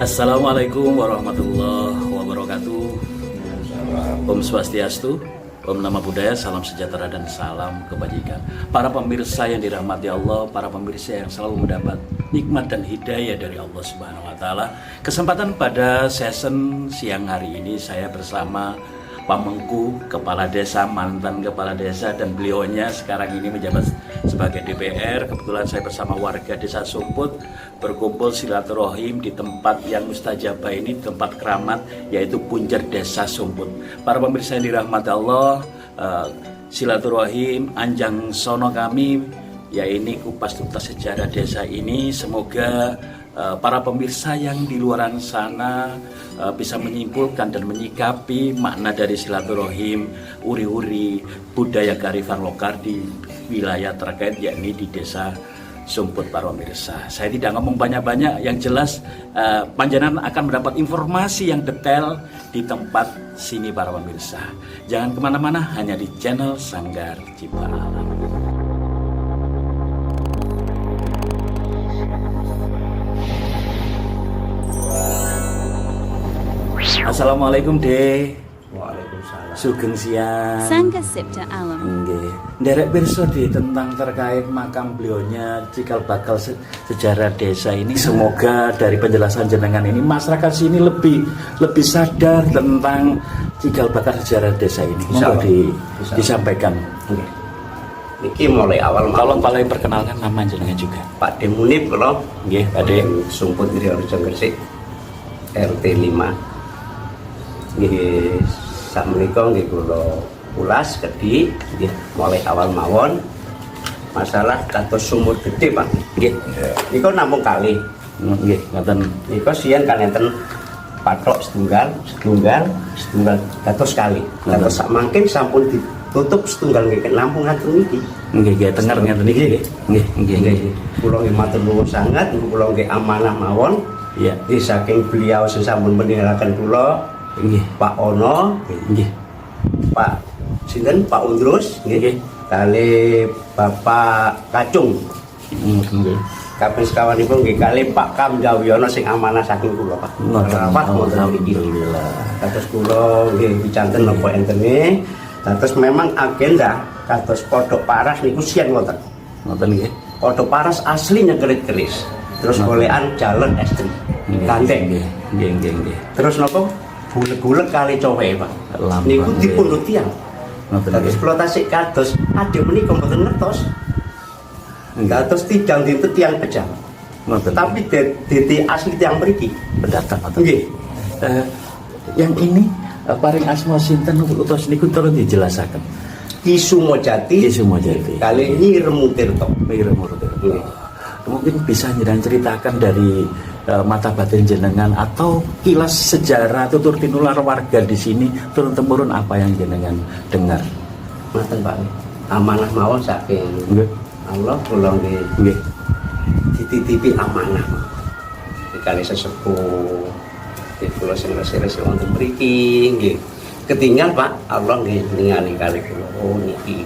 Assalamualaikum warahmatullahi wabarakatuh. Om Swastiastu, Om Namo Buddhaya, salam sejahtera dan salam kebajikan. Para pemirsa yang dirahmati Allah, para pemirsa yang selalu mendapat nikmat dan hidayah dari Allah Subhanahu wa taala. Kesempatan pada session siang hari ini saya bersama Pak Mengku, Kepala Desa, mantan Kepala Desa, dan beliaunya sekarang ini menjabat sebagai DPR. Kebetulan saya bersama warga Desa Sumput berkumpul silaturahim di tempat yang mustajabah ini, tempat keramat, yaitu Punjer Desa Sumput. Para pemirsa yang dirahmati Allah, silaturahim Anjang Sono kami, ya ini kupas tuntas sejarah desa ini. Semoga para pemirsa yang di luar sana bisa menyimpulkan dan menyikapi makna dari silaturahim, uri-uri budaya kearifan lokal di wilayah terkait, yakni di Desa Sumput, para pemirsa. Saya tidak ngomong banyak-banyak, yang jelas panjenengan akan mendapat informasi yang detail di tempat sini, para pemirsa. Jangan kemana-mana, hanya di channel Sanggar Cipta Alam. Assalamualaikum, Dek. Waalaikumsalam. Sugeng siang. Sanggar Cipta Alam. Nggih. Nderek pirsa di tentang terkait makam beliaunya, cikal bakal sejarah desa ini. Semoga dari penjelasan jenengan ini masyarakat sini lebih sadar tentang cikal bakal sejarah desa ini. Monggo disampaikan. Nggih. Niki mulai awal Kalau paling perkenalkan nama jenengan juga. Pak Demunip kula Nggih, Pak De. Sumput Griyorejo Gresik RT 5. Nggih, sakmenika nggih kula ulas kedhi nggih mulai awal mawon masalah kados sumur gede, Pak. Nggih. Niku namung kalih. Nggih, ngoten. Niku siyen kan enten patok setunggal kados kali. Kados sak mangkin sampun ditutup setunggal nggih Lampung ngaten niki. Nggih, tenger ngeten niki. Nggih. Kula nggih matur nuwun sanget, kula nggih amanah mawon. Iya. Di saking beliau sesampun meninggalkan kula, Nggih. Pak Ono, Nggih. Pak sinten Pak Undrus, Nggih. kali Bapak Kacung. Nggih. Kapan sekawanipun nggih kali Pak Kamdawiono sing amanah saking kula, Pak. Rawat wonten mriki. Alhamdulillah. Kados kula nggih picanten napa entene. Kados memang agenda kados kodhok paras niku siyen wonten. Ngoten nggih. Kodhok paras asli nyegerit-keris. Terus golekan jalan estri. Gandeng. Nggih. Terus napa? Bulet-bulet kali cowe, Pak. Niku dipundhut tiyang. Terus kula tasik kados ade menika mboten ngertos. Kados tidang dinten tiyang pejam. Tapi dite asli tiyang mriki pendatang atau nggih. Yang ini paring asma sinten utus niku terus dijelasaken. Ki Sumojati. Kali ini Remu Tirto. Mungkin bisa ceritakan dari mata batin jenengan atau kilas sejarah tutur tinular warga di sini turun temurun apa yang jenengan dengar. Maten Pak. Amanah mawon saking Allah kula nggih dititipi amanah. Dikali sesepuh di kula sing resik wonten mriki nggih. Ketinggal Pak, Allah nggih ningali kali kula. Oh niki.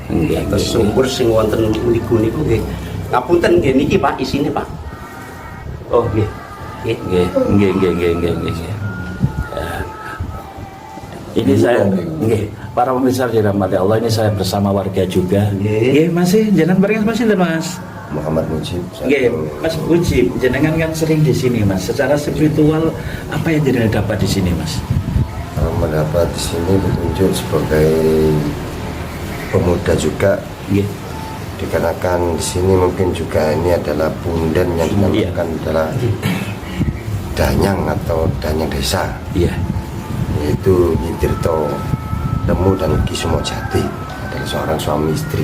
Nggih, terus sumur sing wonten niku nggih. Ngapunten nggih niki Pak isine Pak. Oh nggih. Ini saya nggih, para pemirsa dirahmati Allah, ini saya bersama warga juga. Nggih, masih jenengan bareng masih Mas. Muhammad Mujib. Nggih, Mas Mujib, jenengan kan sering di sini, Mas. Secara spiritual apa yang jenengan dapat di sini, Mas? Mendapat di sini ditunjuk sebagai pemuda juga. Nggih. Dikarenakan di sini mungkin juga ini adalah punden yang dinamakan adalah danyang atau danyang desa. Iya. Yaitu Nyitirto Temu dan Ki Sumojati adalah seorang suami istri.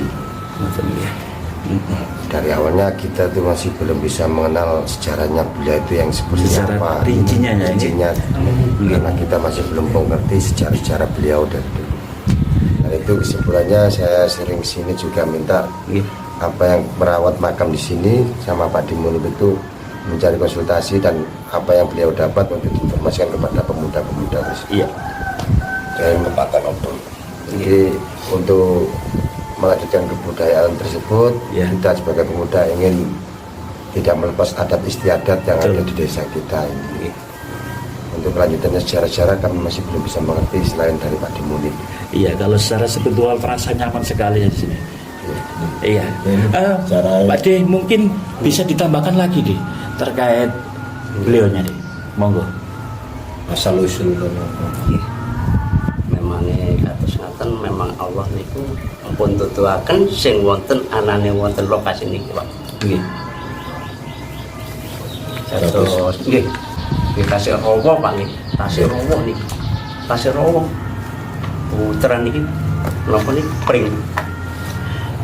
Dari awalnya kita tuh masih belum bisa mengenal sejarahnya beliau itu yang seperti sejarah apa. Rincinya. Karena kita masih belum mengerti sejarah beliau dari dulu. Dan itu kesimpulannya saya sering kesini juga minta apa yang merawat makam di sini sama Pak Dimunip itu mencari konsultasi dan apa yang beliau dapat untuk diinformasikan kepada pemuda-pemuda. Iya. Saya merupakan jadi untuk melanjutkan kebudayaan tersebut, kita sebagai pemuda ingin tidak melepas adat istiadat yang ada di desa kita ini. Untuk kelanjutannya sejarah-sejarah kami masih belum bisa mengerti selain dari Pak Dimunit. Iya, kalau secara spiritual terasa nyaman sekali ya di sini. Iya. Pak De, mungkin bisa ditambahkan lagi deh terkait beliaunya deh. Monggo. Asal usul Memangnya kados ngaten, memang Allah niku pun tutuaken sing wonten anane wonten lokasi niki, Pak. Nggih. Terus nggih. Nggih tasih rawa Pak nggih. Tasih rawa niki. Tasih rawa. Puteran niki napa niki pring.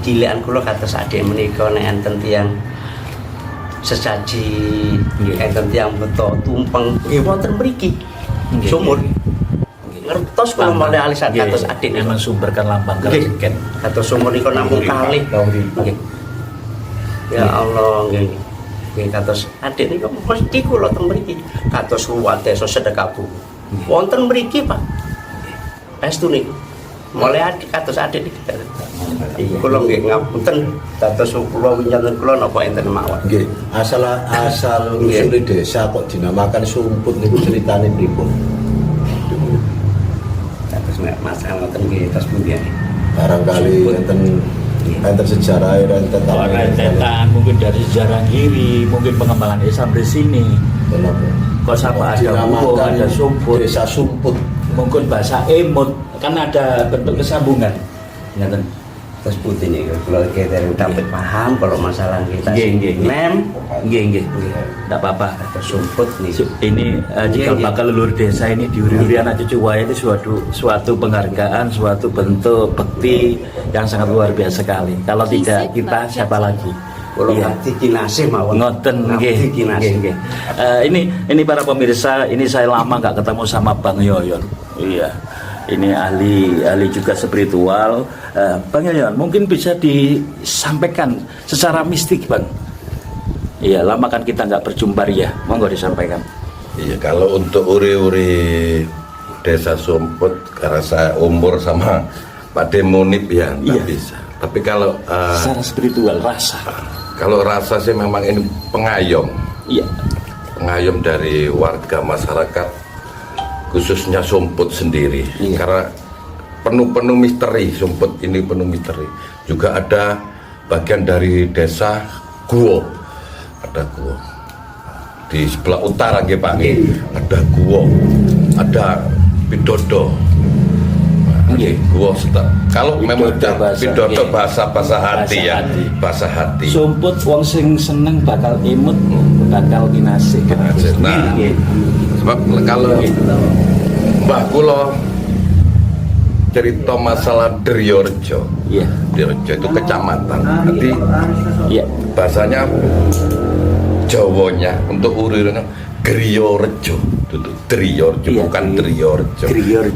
Cilekan kula kados adhe menika nek enten tiyang sesaji enten tiyang beto tumpeng nggih wonten mriki. Sumur. Ngertos kula mulai alisan kados adhe memang sumber kan lambang kereken. Kados sumur niku namung kalih. Nggih. Ya Allah nggih. Nggih kados adhe niku mesti kula teng mriki. Kados ruwatesa sedekah bu. Wonten mriki, Pak. Estu niku. Mulai adik kados adik niki. Kula nggih ngapunten dados kula winjanten kula napa enten mawon. nggih, asal usule desa kok dinamakan Sumput niku ceritane pripun? Dados nek masalah ngoten nggih tos pundi. Barangkali enten sejarah enten Rentetan mungkin dari sejarah kiri, mungkin pengembangan Islam di sini. Kok sama ada Wuwo, ada Sumput, desa Sumput. mungkin bahasa Emut kan ada bentuk kesambungan. Ngaten. Terus putih nih, kalau kita dapat paham kalau masalah kita nem, Nggih. Enggak apa-apa. sumput nih. Ini jika bakal leluhur desa ini diuri-uri anak cucu waya itu suatu penghargaan, suatu bentuk bekti yang sangat luar biasa sekali. Kalau tidak kita siapa lagi? Kalau hati kinasih mawon. Ngoten nggih. Nggih. Ini para pemirsa, ini saya lama nggak ketemu sama Bang Yoyon. Iya. Ini ahli juga spiritual. Bang Yoyon, mungkin bisa disampaikan secara mistik, Bang. Iya, lama kan kita nggak berjumpa ya. Monggo disampaikan. Iya, kalau untuk uri-uri desa Sumput, karena saya umur sama Pak Demunip ya nggak bisa. Tapi kalau Secara spiritual, rasa. kalau rasa sih memang ini pengayom. Iya. Pengayom dari warga masyarakat, khususnya Sumput sendiri. Karena penuh misteri, Sumput ini penuh misteri. Juga ada bagian dari desa Guo. Ada Guo. Di sebelah utara nggih Pak nggih. Ada Guo. Ada Pidodo. Nggih. Guo kalau memang Pidodo bahasa hati ya. hati. Bahasa hati. Sumput wong sing seneng bakal imut, bakal kinasih. Nah, Nggih. sebab kalau Mbah Kulo cerita masalah Diryorejo. Iya. Diryorejo itu kecamatan. Nanti Iya. bahasanya Jawanya untuk urirannya Griyorejo. Itu Diryorejo Iya, bukan Diryorejo.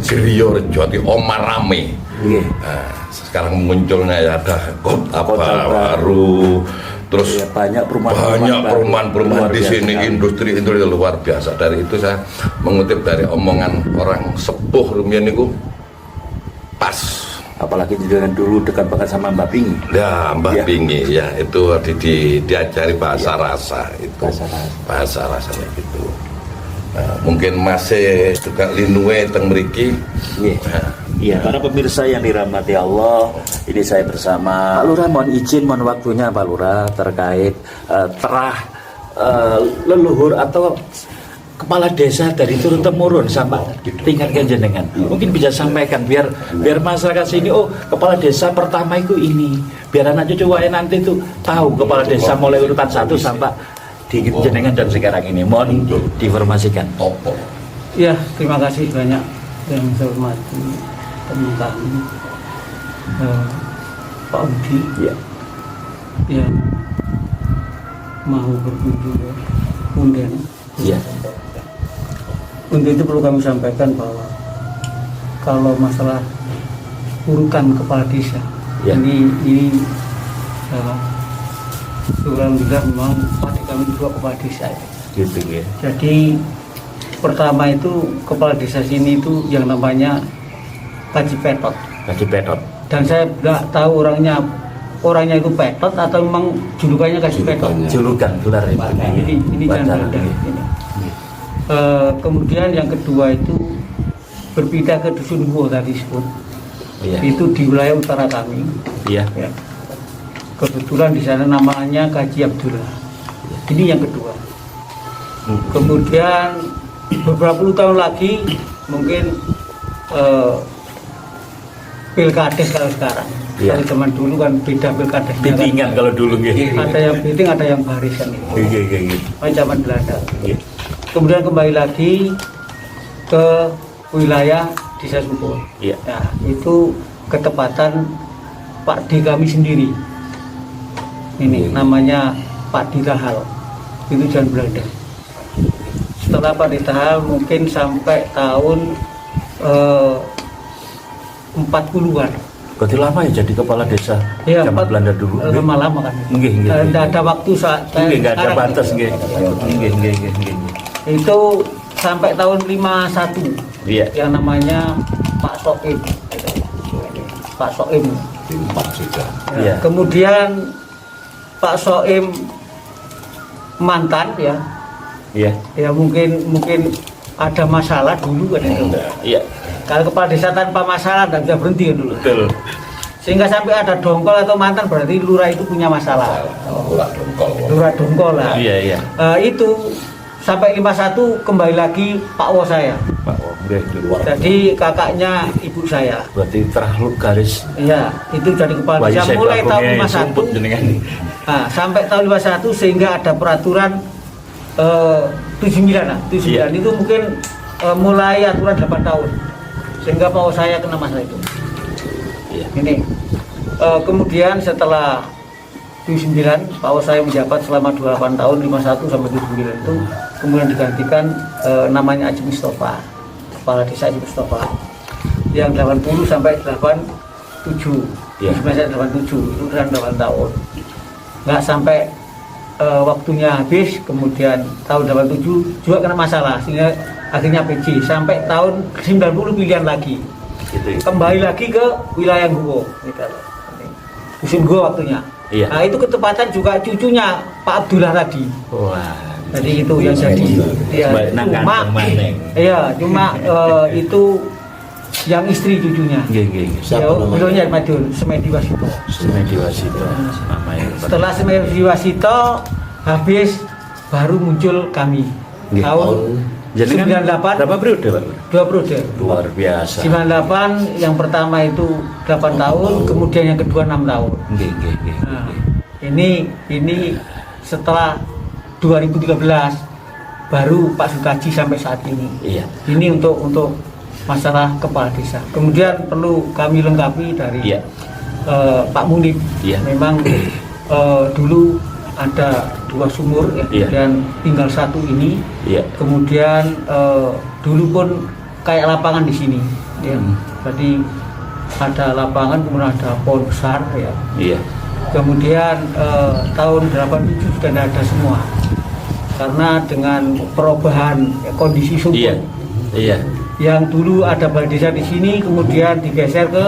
Griyorejo arti Omar Rame. Iya. Nah, sekarang munculnya ya ada kota Kota baru. Terus Ya, banyak perumahan di sini, sekali. industri luar biasa. Dari itu saya mengutip dari omongan orang sepuh rumian itu pas. Apalagi dengan dulu dekat banget sama Mbak Pingi. Ya, Mbah Ya. Pingi ya itu diajari bahasa rasa itu. Bahasa rasanya gitu. Nah, mungkin masih juga linue teng mriki. Iya. Iya, para pemirsa yang dirahmati Allah, ini saya bersama Pak Lurah. Mohon izin, mohon waktunya Pak Lurah terkait terah leluhur atau kepala desa dari turun temurun sampai tingkat jenengan. Mungkin bisa sampaikan biar masyarakat sini, oh kepala desa pertama itu ini, biar anak cucu wae nanti tuh tahu kepala desa mulai urutan 1 sampai di jenengan dan sekarang ini. Mohon diinformasikan. Ya, terima kasih banyak yang saya hormati teman kami Pak Budi Ya. yang mau berkunjung ke Punden. Iya. Untuk itu perlu kami sampaikan bahwa kalau masalah urutan kepala desa, Ya. ini alhamdulillah memang pada kami juga kepala desa. Gitu ya. Jadi pertama itu kepala desa sini itu yang namanya Kaji Petot. Kaji Petot. Dan saya nggak tahu orangnya orangnya itu Petot atau memang julukannya kasih Petot? Julukan gelar itu. Ini jangan Wacana. ini. Kemudian yang kedua itu berpindah ke Dusun Guo tadi disebut. Iya. Itu di wilayah utara kami. Iya. Ya. Kebetulan di sana namanya Kaji Abdullah. Ini yang kedua. Kemudian beberapa puluh tahun lagi mungkin pilkades kalau sekarang. Iya. Kalau zaman dulu kan beda pilkades. Bimbingan kalau dulu gitu. Ada yang bidding, ada yang barisan itu. Iya. Zaman Belanda. Iya. Kemudian kembali lagi ke wilayah Desa Sumpul. Iya. Nah, itu ketepatan Pak D kami sendiri. Ini namanya Pak D Rahal. Itu zaman Belanda. Setelah Pak D Rahal mungkin sampai tahun 40-an. Berarti lama ya jadi kepala desa Ya, zaman Belanda dulu. lama-lama kan. Nggih. Tidak ada waktu saat Nggih, nggak ada sekarang. batas nggih. Nggih. Itu sampai tahun 51. Iya. Yang namanya Pak Soim. Pak Soim. Empat sudah. Iya. Kemudian Pak Soim mantan ya. Iya. Ya mungkin ada masalah dulu kan itu. Iya. Kalau kepala desa tanpa masalah tidak bisa berhenti kan dulu. Betul. Sehingga sampai ada dongkol atau mantan berarti lurah itu punya masalah. Ulah dongkol. Lurah dongkol lah. Iya. Itu sampai 51 kembali lagi Pak Wo saya. Pak, nggih di luar. Jadi kakaknya ibu saya. Berarti terlalu garis. Iya, itu jadi kepala desa mulai tahun 51. Nah, sampai tahun 51 sehingga ada peraturan 79 lah. 79 Iya. itu mungkin mulai aturan 8 tahun. Sehingga Pak saya kena masalah itu. Iya. Ini kemudian setelah 79 Pak saya menjabat selama 28 tahun 51 sampai 79 itu kemudian digantikan namanya Haji Mustafa, kepala desa Haji Mustafa yang 80 sampai 87. Iya. 1987 itu kan 8 tahun. Nggak sampai waktunya habis, kemudian tahun 87 juga kena masalah sehingga akhirnya PJ sampai tahun 90 pilihan lagi. Gitu. Kembali lagi ke wilayah Guwo. Dusun Guwo waktunya. Iya. Nah, itu ketepatan juga cucunya Pak Abdullah tadi. Wah. Jadi itu yang jadi. Ya, cuma itu yang istri cucunya. Nggih. Siapa Ya, namanya? beliaunya Madun Semedi Wasito. Semedi Wasito namanya. Setelah Semedi Wasito habis baru muncul kami. Nggih. Tahun Jadi 98 berapa periode, Pak? 2 periode. Luar biasa. 98 yang pertama itu 8 tahun, kemudian yang kedua 6 tahun. Nggih. Nah, ini setelah 2013 baru Pak Sukaji sampai saat ini. Iya. Ini untuk masalah kepala desa. Kemudian perlu kami lengkapi dari Iya. Pak Munib. Iya. Memang dulu ada 2 sumur ya, Iya. kemudian tinggal 1 ini. Iya. Kemudian dulu pun kayak lapangan di sini. Ya. Jadi ada lapangan, kemudian ada pohon besar ya. Iya. Kemudian tahun 87 sudah tidak ada semua karena dengan perubahan kondisi sumur. Iya. Iya. Yang dulu ada balai desa di sini, kemudian digeser ke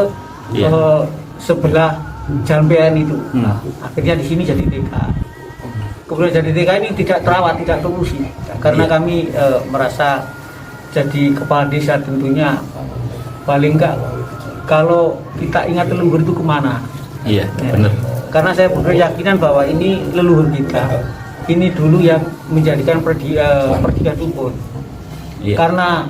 Iya. sebelah Jalan PN itu. Nah, akhirnya di sini jadi TK. Kemudian jadi TK ini tidak terawat, tidak terfungsi. Karena Iya. kami merasa jadi kepala desa tentunya paling enggak kalau kita ingat leluhur itu kemana. Iya, Ya. benar. Karena saya berkeyakinan bahwa ini leluhur kita. Ini dulu yang menjadikan perdikan Sumpul. Iya. Karena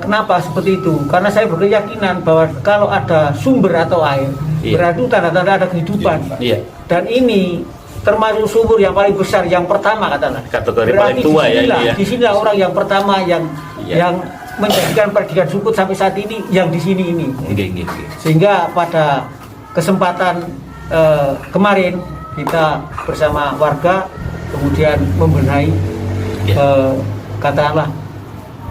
kenapa seperti itu? Karena saya berkeyakinan bahwa kalau ada sumber atau air, Iya. berarti tanda-tanda ada kehidupan. Iya. Dan ini termasuk sumur yang paling besar, yang pertama katakanlah. Kategori Berarti paling tua ya disinilah- ini ya. disinilah orang yang pertama Iya. yang menjadikan perdikan Sumpul sampai saat ini yang di sini ini. Nggih. Sehingga pada kesempatan kemarin kita bersama warga kemudian membenahi Ya. katakanlah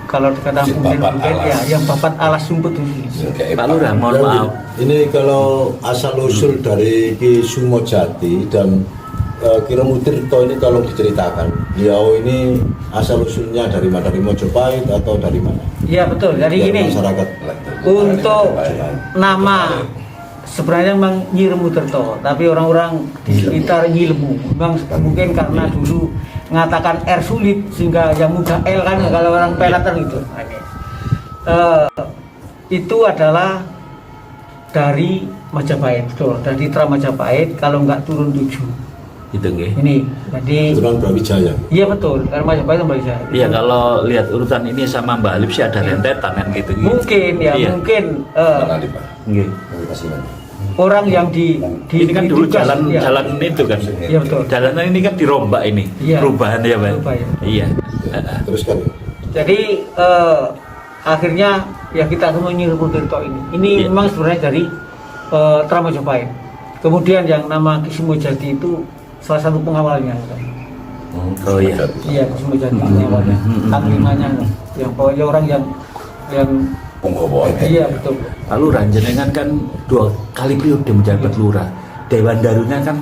kalau dikatakan mungkin ya yang babat alas sumput itu. Pak Lurah, mohon maaf. Ini kalau asal usul dari Ki Sumojati dan Kira Mutirto ini kalau diceritakan, beliau ini asal usulnya dari mana? Dari Mojopahit atau dari mana? Iya betul. Jadi Dari gini, masyarakat. untuk nama sebenarnya memang Nyi Remuderto, tapi orang-orang di sekitar Nyilemu. Memang mungkin karena dulu mengatakan R sulit sehingga yang mudah L kan kalau orang Pelatan itu. Itu adalah dari Majapahit, betul. Dari Tra Majapahit kalau nggak turun 7. Itu nggih. Ini, jadi Keturunan Brawijaya. iya betul, karena Majapahit itu Brawijaya. Iya, kalau lihat urutan ini sama Mbak Alif sih ada rentetan kan gitu. Mungkin ya, Iya. mungkin Mana nih Pak? Nggih. orang yang di Ini kan dulu ditugas, jalan ya. jalan itu kan. Iya betul. Jalanan ini kan dirombak ini. Iya. Perubahan ya, Pak. Berubah, ya. Iya. Teruskan. Jadi akhirnya ya kita semua Nyi Remuderto ini. Ini Iya. memang sebenarnya dari Tra Majapahit. Kemudian yang nama Ki Sumojati itu salah satu pengawalnya. Oh iya. Iya, Ki Sumojati pengawalnya. Panglimanya yang pokoknya orang yang Penggawa. iya betul. Lalu Ranjenengan kan 2 kali periode menjabat lurah. Dewan Darunya kan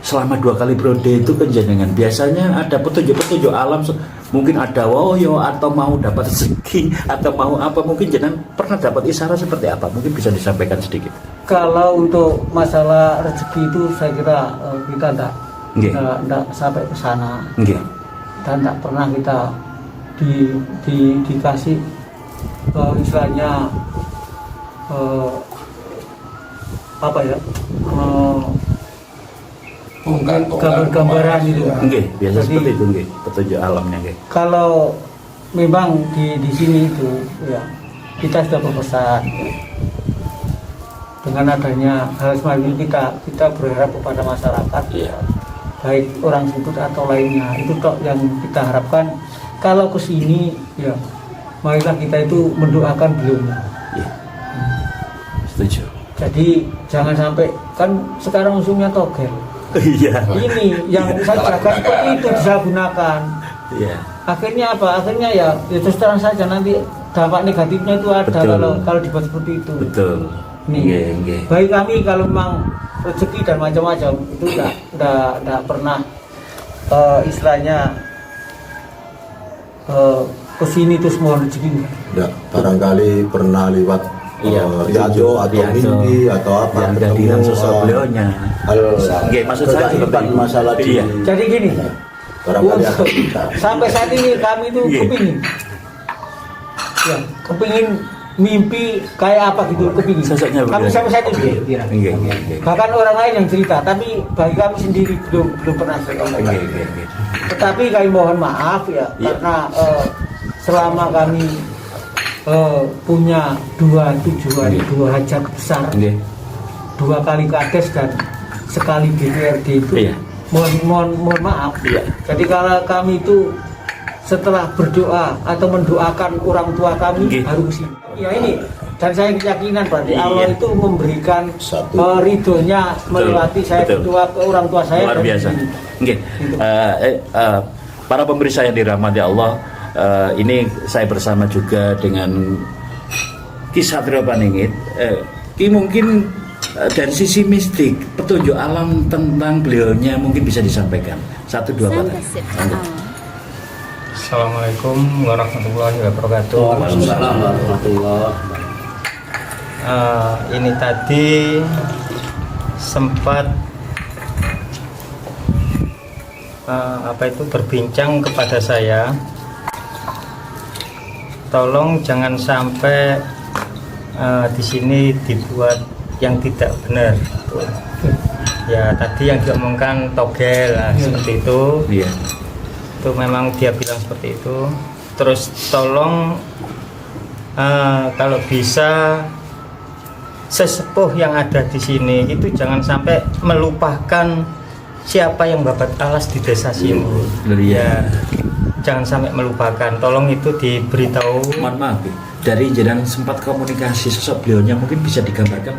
selama 2 kali periode itu kan jenengan biasanya ada petunjuk-petunjuk alam, mungkin ada woyo atau mau dapat rezeki atau mau apa, mungkin jenengan pernah dapat isyarat seperti apa, mungkin bisa disampaikan sedikit. Kalau untuk masalah rezeki itu saya kira kita Nggih. enggak sampai ke sana. Nggih. Dan tak pernah kita dikasih istilahnya apa ya, mungkin gambar-gambaran itu. Nggih, biasa Jadi, seperti itu nggih, petunjuk alamnya nggih. kalau memang di sini itu ya kita sudah berpesan dengan adanya hal semacam ini, kita berharap kepada masyarakat Iya. baik orang Sudut atau lainnya, itu toh yang kita harapkan. Kalau ke sini ya marilah kita itu mendoakan beliaunya. Iya. Setuju. Jadi jangan sampai, kan sekarang musuhnya togel. Iya. Ini yang saya jaga seperti itu disalahgunakan. Iya. Akhirnya apa? Akhirnya ya terus terang saja nanti dampak negatifnya itu ada. Betul. kalau dibuat seperti itu. Betul. Nih, Nggih, nggih. bagi kami kalau memang rezeki dan macam-macam itu enggak pernah istilahnya kesini terus mau rezeki. Ya, barangkali pernah lewat Iya, Riajo atau Riajo. mimpi atau apa Yang kehadiran sosok beliaunya. hal Nggih, maksud saya seperti kegaiban itu. masalah di Iya. Jadi gini, barangkali akan kita. sampai saat ini kami itu Iya. kepingin mimpi kayak apa gitu, kepingin. Sosoknya Kami beliau. sampai saat ini. Nggih, nggih, nggih. Bahkan orang lain yang cerita, tapi bagi kami sendiri belum pernah cerita. Nggih, nggih, nggih. Tetapi kami mohon maaf ya, Iya. karena selama kami punya 2 tujuan, Iya. 2 hajat besar, Nggih. 2 kali kades dan sekali DPRD itu, Iya. mohon maaf. Iya. Jadi kalau kami itu setelah berdoa atau mendoakan orang tua kami Nggih. baru kesini. Ya ini, dan saya keyakinan berarti Iya. Allah itu memberikan Satu. ridhonya melewati saya betul. berdoa ke orang tua saya. Luar dan biasa. kesini. Nggih. Para pemirsa yang dirahmati Allah, ini saya bersama juga dengan Ki Satrio Paningit. Ki mungkin dari sisi mistik, petunjuk alam tentang beliaunya mungkin bisa disampaikan 1-2 kata. Assalamualaikum warahmatullahi wabarakatuh. Waalaikumsalam warahmatullahi Ini tadi sempat berbincang kepada saya, tolong jangan sampai di sini dibuat yang tidak benar. Ya tadi yang diomongkan togel seperti itu. Iya. Itu memang dia bilang seperti itu. Terus tolong kalau bisa sesepuh yang ada di sini itu jangan sampai melupakan siapa yang babat alas di desa sini. Iya. Jangan sampai melupakan. Tolong itu diberitahu. Mohon maaf, Ki. Dari jenengan sempat komunikasi sosok beliaunya mungkin bisa digambarkan.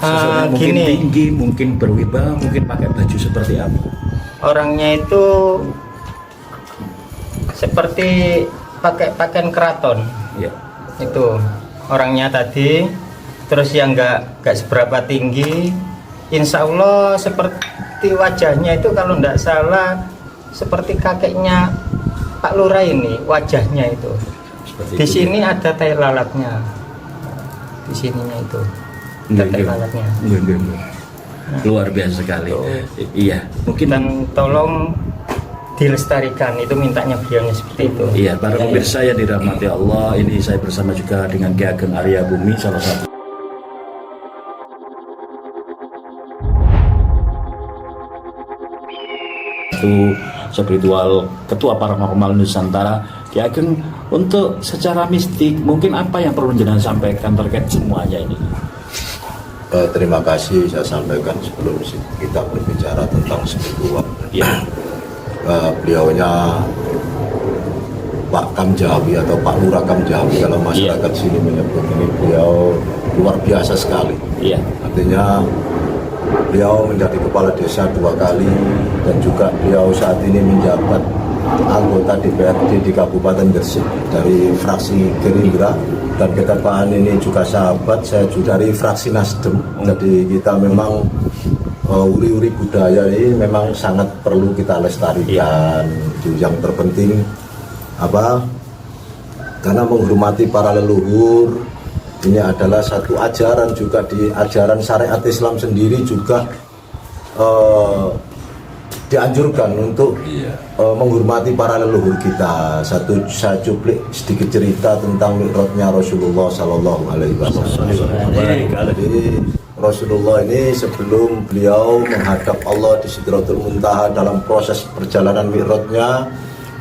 Sosoknya mungkin Gini. tinggi, mungkin berwibawa, mungkin pakai baju seperti apa? Orangnya itu seperti pakai pakaian keraton. Ya. Itu orangnya tadi. Terus yang nggak seberapa tinggi, insya Allah seperti wajahnya itu kalau nggak salah seperti kakeknya Pak Lurah ini wajahnya itu. Seperti Di itu, sini ada tai lalatnya, di sininya itu. terkait alatnya. Luar biasa sekali. Iya, mungkin Dan tolong dilestarikan, itu mintanya beliaunya seperti itu. iya, para pemirsa yang dirahmati Allah, ini saya bersama juga dengan Ki Ageng Arya Bumi, salah satu spiritual ketua paranormal Nusantara. Ki Ageng, untuk secara mistik mungkin apa yang perlu jenengan sampaikan terkait semuanya ini? Terima kasih saya sampaikan sebelum kita berbicara tentang spiritual. Ya, Beliaunya Pak Kamjawi atau Pak Lurah Kamjawi, kalau masyarakat sini menyebut ini, beliau luar biasa sekali. iya, Artinya beliau menjadi kepala desa 2 kali dan juga beliau saat ini menjabat anggota DPRD di Kabupaten Gresik dari fraksi Gerindra, dan ke depan ini juga sahabat saya juga dari fraksi Nasdem. Jadi kita memang uri-uri budaya ini memang sangat perlu kita lestarikan. Itu yang terpenting apa? Karena menghormati para leluhur ini adalah satu ajaran, juga di ajaran syariat Islam sendiri juga dianjurkan untuk menghormati para leluhur kita. Saya cuplik sedikit cerita tentang mi'rajnya Rasulullah Sallallahu Alaihi Wasallam. Jadi Rasulullah ini sebelum beliau menghadap Allah di Sidratul Muntaha, dalam proses perjalanan mi'rajnya,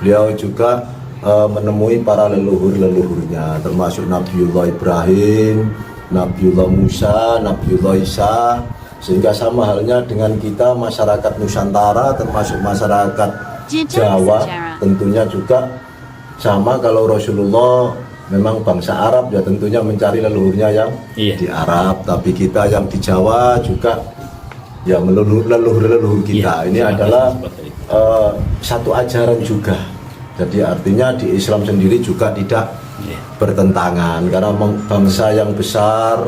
beliau juga menemui para leluhur-leluhurnya, termasuk Nabiullah Ibrahim, Nabiullah Musa, Nabiullah Isa. Sehingga sama halnya dengan kita masyarakat Nusantara, termasuk masyarakat Jawa, tentunya juga sama. Kalau Rasulullah memang bangsa Arab, ya tentunya mencari leluhurnya yang di Arab. Tapi kita yang di Jawa juga ya leluhur kita. Ini adalah satu ajaran juga. Jadi artinya di Islam sendiri juga tidak bertentangan, karena bangsa yang besar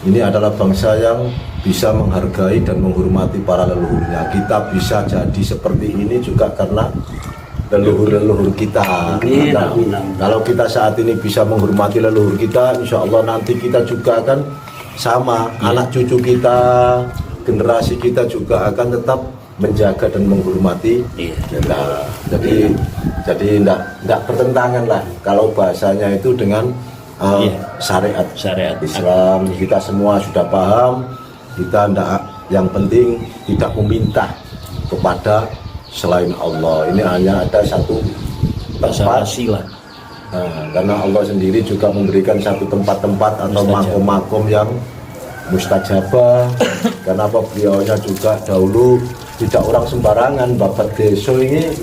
ini adalah bangsa yang bisa menghargai dan menghormati para leluhurnya. Kita bisa jadi seperti ini juga karena leluhur-leluhur kita. Kalau kita saat ini bisa menghormati leluhur kita, insya Allah nanti kita juga akan sama. Anak cucu kita, generasi kita juga akan tetap menjaga dan menghormati kita. Jadi tidak bertentangan lah kalau bahasanya itu dengan syariat Islam. Kita semua sudah paham. Kita tidak, yang penting tidak meminta kepada selain Allah. Ini hanya ada satu tempat. Karena Allah sendiri juga memberikan satu tempat-tempat atau makom-makom yang mustajabah. Karena beliaunya juga dahulu tidak orang sembarangan. Bapak Deso ini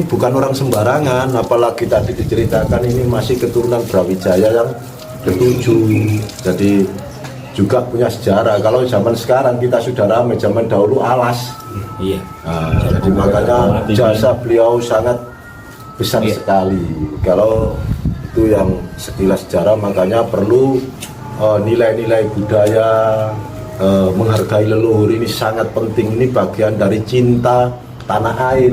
bukan orang sembarangan, apalagi tadi diceritakan ini masih keturunan Brawijaya yang ke-7. Jadi juga punya sejarah. Kalau zaman sekarang kita sudah ramai, zaman dahulu alas. Jadi makanya jasa beliau sangat besar sekali. Kalau itu yang sekilas sejarah, makanya perlu nilai-nilai budaya, menghargai leluhur ini sangat penting. Ini bagian dari cinta tanah air,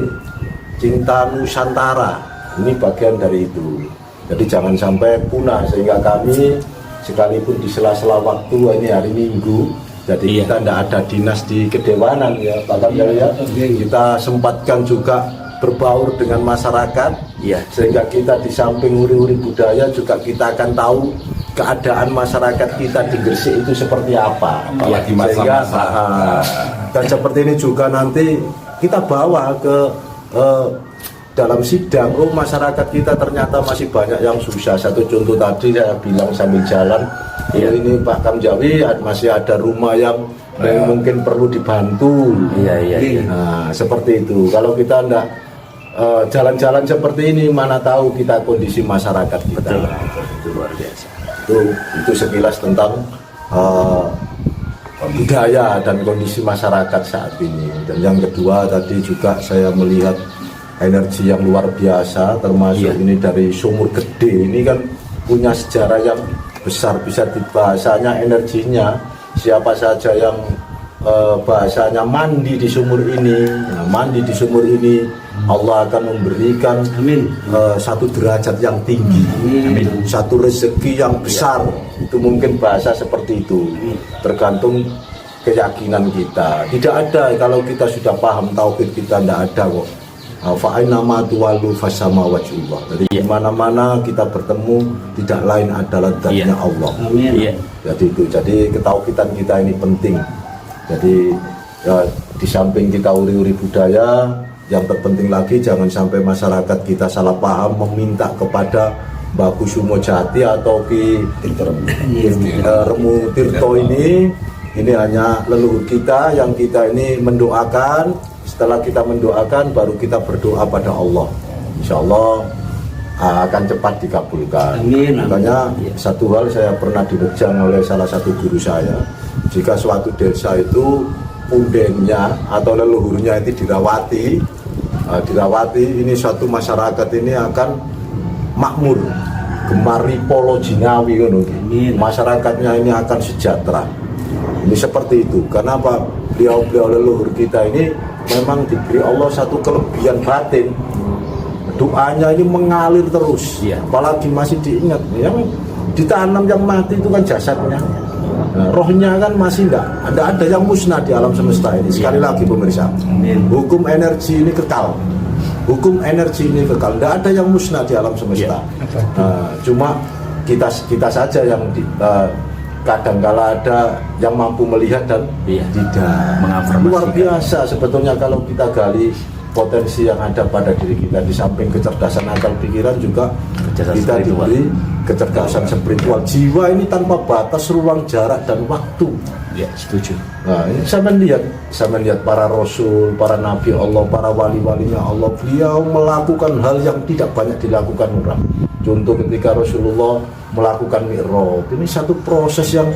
cinta Nusantara. Ini bagian dari itu. Jadi jangan sampai punah, sehingga kami sekalipun di sela-sela waktu ini hari Minggu, jadi kita tidak ada dinas di Kedewanan ya Pak Kamil ya. Kita sempatkan juga berbaur dengan masyarakat, sehingga kita di samping uri-uri budaya juga kita akan tahu keadaan masyarakat kita di Gresik itu seperti apa. Apalagi sehingga dan seperti ini juga nanti kita bawa ke dalam sidang. Oh, masyarakat kita ternyata masih banyak yang susah. Satu contoh tadi saya bilang sambil jalan, ini Pak Kamjawi masih ada rumah yang mungkin perlu dibantu. Nah, seperti itu. Kalau kita enggak jalan-jalan seperti ini, mana tahu kita kondisi masyarakat kita. Itu luar biasa. Itu sekilas tentang budaya dan kondisi masyarakat saat ini. Dan yang kedua tadi juga saya melihat energi yang luar biasa, termasuk ini dari Sumur Gede. Ini kan punya sejarah yang besar, bisa dibahasanya energinya. Siapa saja yang bahasanya mandi di sumur ini. Nah, mandi di sumur ini Allah akan memberikan satu derajat yang tinggi, satu rezeki yang besar. Itu mungkin bahasa seperti itu, tergantung keyakinan kita. Tidak ada, kalau kita sudah paham tauhid kita tidak ada kok. Fa'inama tuwalu fasama wajhullah. Jadi mana-mana kita bertemu tidak lain adalah zatnya Allah. Jadi itu, jadi ketauhidan kita ini penting. Jadi ya, di samping kita uri-uri budaya, yang terpenting lagi jangan sampai masyarakat kita salah paham meminta kepada Mbah Kusumo Jati atau Ki Remu Tirto ini hanya leluhur kita yang kita ini mendoakan. Setelah kita mendoakan baru kita berdoa pada Allah. Insya Allah akan cepat dikabulkan. Makanya satu hal saya pernah direjang oleh salah satu guru saya, jika suatu desa itu pundengnya atau leluhurnya itu dirawati, ini suatu masyarakat ini akan makmur, gemari polo jinawi, masyarakatnya ini akan sejahtera. Ini seperti itu. Karena apa? Beliau leluhur kita ini memang diberi Allah satu kelebihan batin. Doanya ini mengalir terus, apalagi masih diingat. Yang ditanam yang mati itu kan jasadnya, rohnya kan masih ada yang musnah di alam semesta ini. Sekali lagi pemirsa, hukum energi ini kekal. Hukum energi ini kekal. Tidak ada yang musnah di alam semesta. Cuma kita saja yang kadang-kala ada yang mampu melihat dan tidak. Luar biasa sebetulnya kalau kita gali potensi yang ada pada diri kita. Di samping kecerdasan akal pikiran juga kita diberi kecerdasan spiritual. Jiwa ini tanpa batas ruang, jarak dan waktu. Ya, setuju. Nah, ini saya melihat para rasul, para nabi Allah, para wali-walinya Allah, beliau melakukan hal yang tidak banyak dilakukan orang. Contoh ketika Rasulullah melakukan mi'raj, ini satu proses yang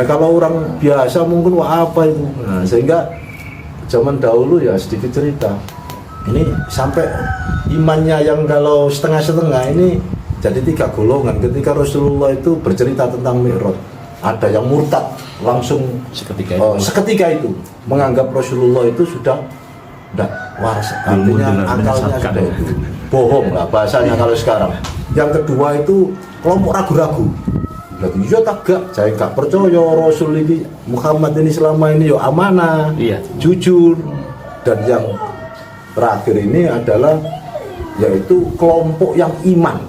kalau orang biasa mungkin wah apa itu. Nah, sehingga zaman dahulu ya sedikit cerita. Ini sampai imannya yang kalau setengah-setengah ini jadi 3 golongan. Ketika Rasulullah itu bercerita tentang mi'raj, ada yang murtad langsung seketika itu menganggap Rasulullah itu sudah tidak waras, artinya akalnya sudah itu bohong lah bahasanya kalau sekarang. Yang kedua itu kelompok ragu-ragu. Lagi ya tak saya gak percaya Rasul ini Muhammad ini selama ini yo amanah, jujur. Dan yang terakhir ini adalah yaitu kelompok yang iman,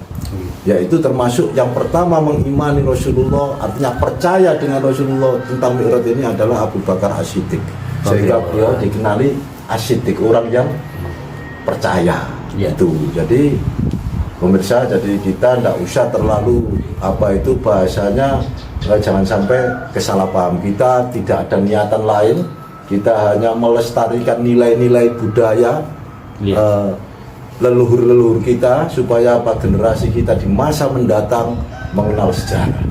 yaitu termasuk yang pertama mengimani Rasulullah, artinya percaya dengan Rasulullah tentang mi'raj ini adalah Abu Bakar As-Siddiq. Sehingga beliau dikenali As-Siddiq, orang yang percaya. Itu jadi pemirsa, jadi kita tidak usah terlalu bahasanya jangan sampai kesalahpaham. Kita tidak ada niatan lain, kita hanya melestarikan nilai-nilai budaya leluhur-leluhur kita supaya generasi kita di masa mendatang mengenal sejarah.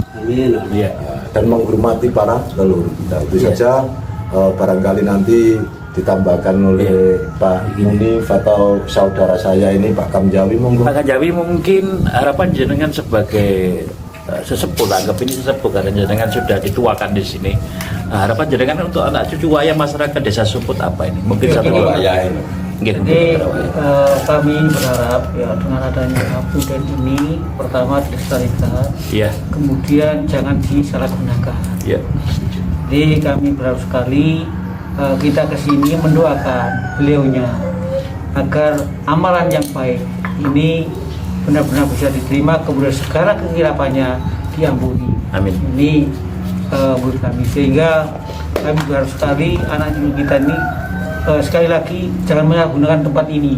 Dan menghormati para leluhur kita. Itu saja, barangkali nanti ditambahkan oleh Pak Munif atau saudara saya ini Pak Kamjawi. Pak Kamjawi, mungkin harapan jenengan sebagai sesepuh, anggap ini sesepuh karena jenengan sudah dituakan di sini. Harapan jenengan untuk anak cucu wayang masyarakat Desa Sumput apa ini? Mungkin satu wayang. Jadi kami berharap ya dengan adanya budaya ini pertama dilestarikan, kemudian jangan disalahgunakan. Jadi kami berharap sekali kita kesini mendoakan beliaunya agar amalan yang baik ini benar-benar bisa diterima, kemudian segala kehilafannya diampuni. Amin. Ini menurut kami, sehingga kami berharap sekali anak cucu kita ini sekali lagi jangan menyalahgunakan tempat ini.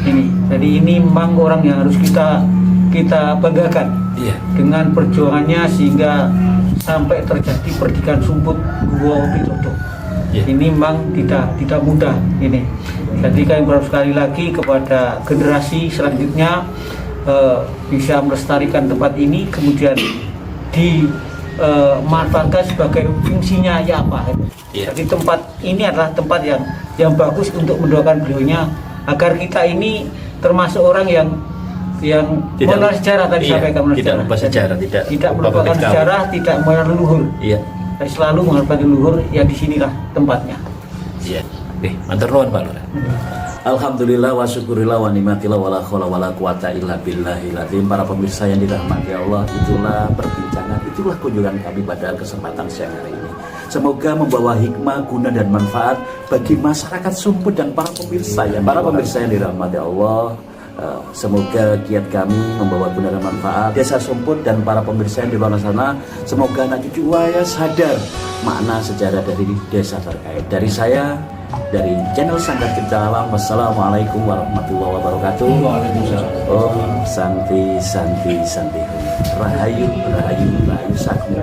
Ini, jadi ini memang orang yang harus kita banggakan dengan perjuangannya sehingga sampai terjadi perdikan Sumput Guwo Pitodo. Ini memang tidak mudah ini. Jadi kami berharap sekali lagi kepada generasi selanjutnya bisa melestarikan tempat ini, kemudian dimanfaatkan sebagai fungsinya ya apa. Jadi tempat ini adalah tempat yang bagus untuk mendoakan beliaunya agar kita ini termasuk orang yang mengenal sejarah tadi sampaikan, tidak lupa sejarah, tidak melupakan sejarah, tidak mengenal leluhur. dan selalu menghormati leluhur, ya di sinilah tempatnya. Iya. Matur nuwun Pak Lurah. Alhamdulillah wa syukurillah wa nikmatillah wa la haula wa la quwata illa billahil azim. Para pemirsa yang dirahmati Allah, itulah perbincangan, itulah kunjungan kami pada kesempatan siang hari ini. Semoga membawa hikmah, guna dan manfaat bagi masyarakat Sumput dan para pemirsa yang dirahmati Allah. Semoga kiat kami membawa guna dan manfaat Desa Sumput dan para pemirsa yang di luar sana. Semoga anak cucu waya sadar makna sejarah dari desa terkait. Dari saya, dari channel Sanggar Cipta Alam, wassalamualaikum warahmatullahi wabarakatuh. Om Santi Santi Santi Rahayu Rahayu Rahayu Sakti.